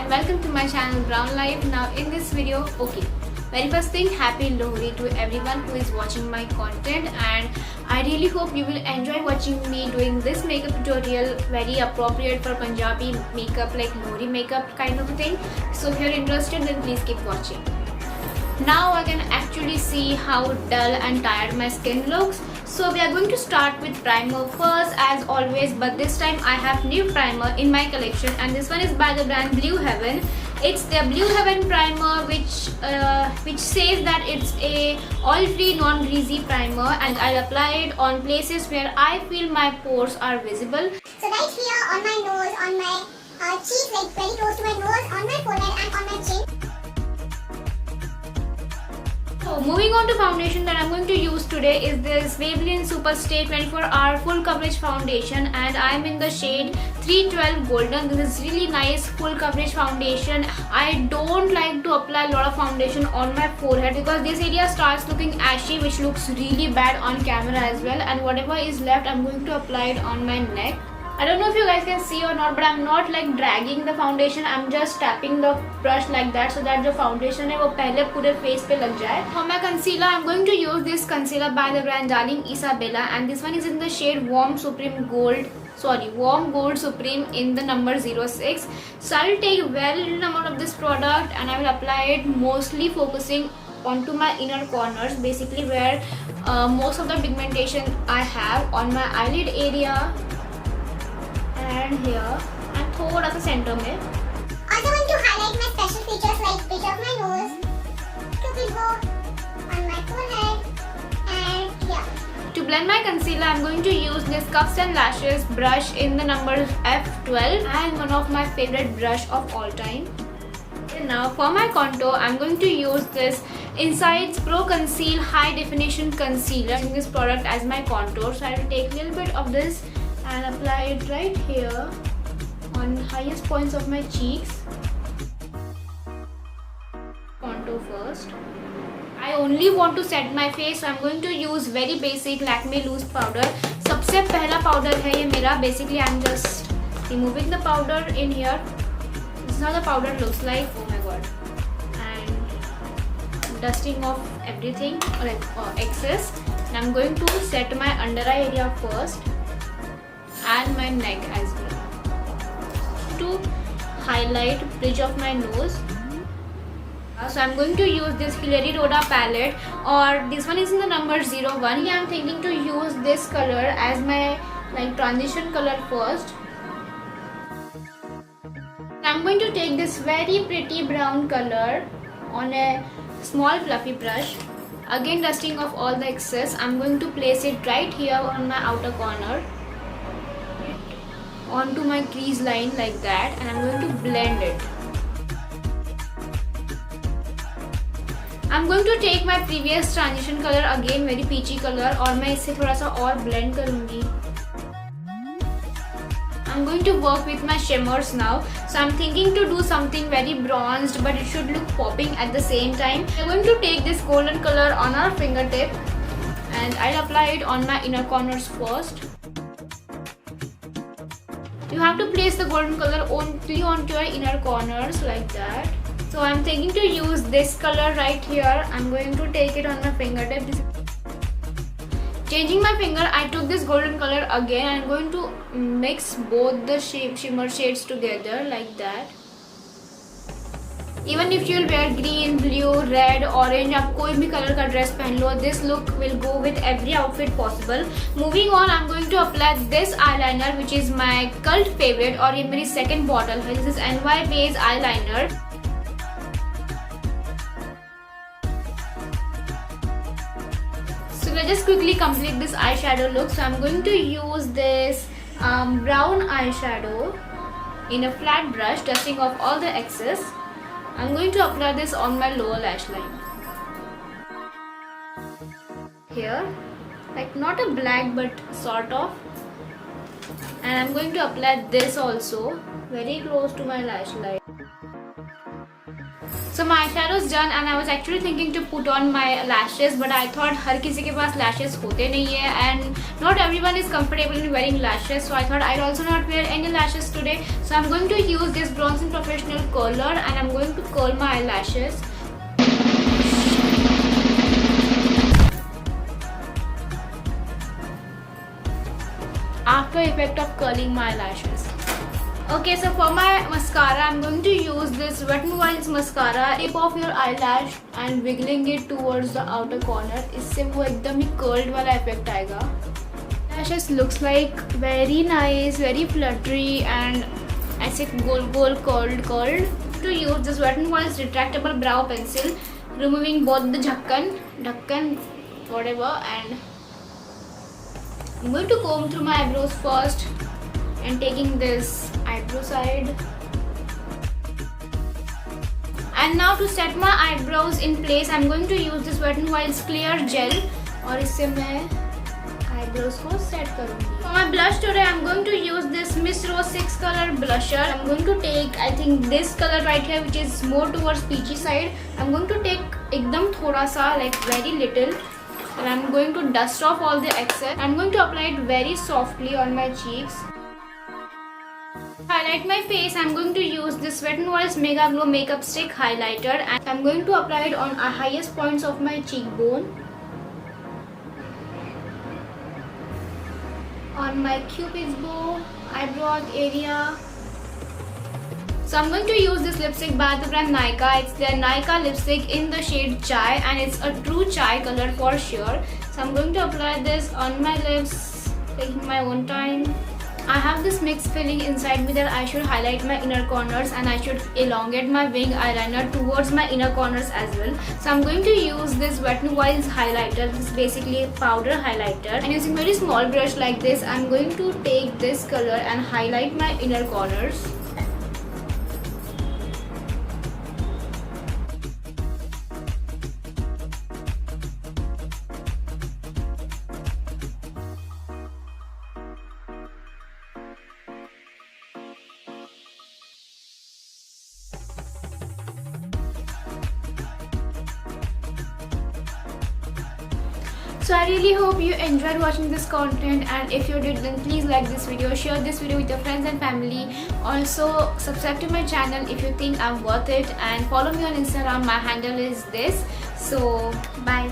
and welcome to my channel Brown Life. Now in this video, very first thing, happy Lohri to everyone who is watching my content, and I really hope you will enjoy watching me doing this makeup tutorial, very appropriate for Punjabi makeup, like Lohri makeup kind of a thing. So if you're interested, then please keep watching. Now I can actually see how dull and tired my skin looks. So we are going to start with primer first as always, but this time I have new primer in my collection, and this one is by the brand Blue Heaven. It's the Blue Heaven primer which says that it's a oil-free non-greasy primer, and I'll apply it on places where I feel my pores are visible. So right here on my nose, on my cheeks, like very close to my nose, on my forehead and on my chin. So moving on to foundation that I'm going to use today is this Maybelline Superstay 24-hour full coverage foundation, and I'm in the shade 312 Golden. This is really nice full coverage foundation. I don't like to apply a lot of foundation on my forehead because this area starts looking ashy, which looks really bad on camera as well, and whatever is left I'm going to apply it on my neck. I don't know if you guys can see or not, but I'm not like dragging the foundation. I'm just tapping the brush like that so that the foundation है वो पहले पूरे face पे लग जाए. For my concealer, I'm going to use this concealer by the brand Darling Isabella, and this one is in the shade Warm Gold Supreme in the number 06. So I will take a very little amount of this product and I will apply it, mostly focusing onto my inner corners, basically where most of the pigmentation I have, on my eyelid area and here and थोड़ा सा center में. Also want to highlight my special features like bridge of my nose, cupid bow on my forehead and here. To blend my concealer, I'm going to use this Cuffs and Lashes brush in the number F12, and one of my favorite brush of all time. And now for my contour, I'm going to use this Insights Pro Conceal High Definition Concealer, using this product as my contour. So I will take a little bit of this and apply it right here on highest points of my cheeks. Contour first. I only want to set my face, so I'm going to use very basic Lakme loose powder. सबसे पहला powder है ये मेरा. Basically I'm just removing the powder in here. This is how the powder looks like. Oh my god. And dusting off everything, like excess. And I'm going to set my under eye area first and my neck as well to highlight bridge of my nose. So I'm going to use this Hilary Rhoda palette, or this one is in the number 01. Yeah, I'm thinking to use this color as my like transition color first. I'm going to take this very pretty brown color on a small fluffy brush. Again dusting off all the excess. I'm going to place it right here on my outer corner, onto my crease line like that, and I'm going to blend it. I'm going to take my previous transition color, again very peachy color, और मैं इसे थोड़ा सा और blend करूँगी. I'm going to work with my shimmers now. So I'm thinking to do something very bronzed, but it should look popping at the same time. I'm going to take this golden color on our fingertip and I'll apply it on my inner corners first. You have to place the golden color only onto your inner corners like that. So I'm thinking to use this color right here. I'm going to take it on my fingertip. Changing my finger, I took this golden color again. I'm going to mix both the shimmer shades together like that. Even if you'll wear green, blue, red, orange, आप कोई भी color का dress पहन लो, this look will go with every outfit possible. Moving on, I'm going to apply this eyeliner, which is my cult favorite, और ये मेरी second bottle है. This is NY Base eyeliner. So let's just quickly complete this eyeshadow look. So I'm going to use this brown eyeshadow in a flat brush, dusting off all the excess. I'm going to apply this on my lower lash line. Here, like not a black but sort of. And I'm going to apply this also very close to my lash line. So my eyeshadow is done and I was actually thinking to put on my lashes, but I thought हर किसी के पास lashes होते नहीं है and not everyone is comfortable in wearing lashes, so I thought I'd also not wear any lashes today. So I'm going to use this Bronzing Professional curler and I'm going to curl my eyelashes. After effect of curling my lashes. Okay, so for my mascara, I'm going to use this Wet n Wild's mascara. Tip off your eyelash and wiggling it towards the outer corner. इससे वो एकदम ही curled वाला effect आएगा. Lashes looks like very nice, very fluttery and ऐसे गोल गोल curled. To use this Wet n Wild's retractable brow pencil, removing both the ढक्कन, whatever, and I'm going to comb through my eyebrows first and taking this eyebrow side. And now to set my eyebrows in place, I'm going to use this Wet n Wild's clear gel और इससे मैं eyebrows को set करूँगी. For my blush today, I'm going to use this Miss Rose 6 color blusher. I'm going to take, I think, this color right here, which is more towards peachy side. I'm going to take एकदम थोड़ा सा, like very little. And I'm going to dust off all the excess. I'm going to apply it very softly on my cheeks. To highlight my face, I'm going to use this Wet n Wild's Mega Glow Makeup Stick Highlighter and I'm going to apply it on the highest points of my cheekbone, on my cupid's bow, eyebrow area. So I'm going to use this lipstick by the brand Nykaa. It's their Nykaa lipstick in the shade Chai and it's a true chai color for sure. So I'm going to apply this on my lips, taking my own time. I have this mixed feeling inside me that I should highlight my inner corners and I should elongate my wing eyeliner towards my inner corners as well. So I'm going to use this Wet n Wild's highlighter. This is basically a powder highlighter. And using a very small brush like this, I'm going to take this color and highlight my inner corners. So I really hope you enjoyed watching this content, and if you did, then please like this video, share this video with your friends and family. Also subscribe to my channel if you think I'm worth it, and follow me on Instagram. My handle is this. So bye.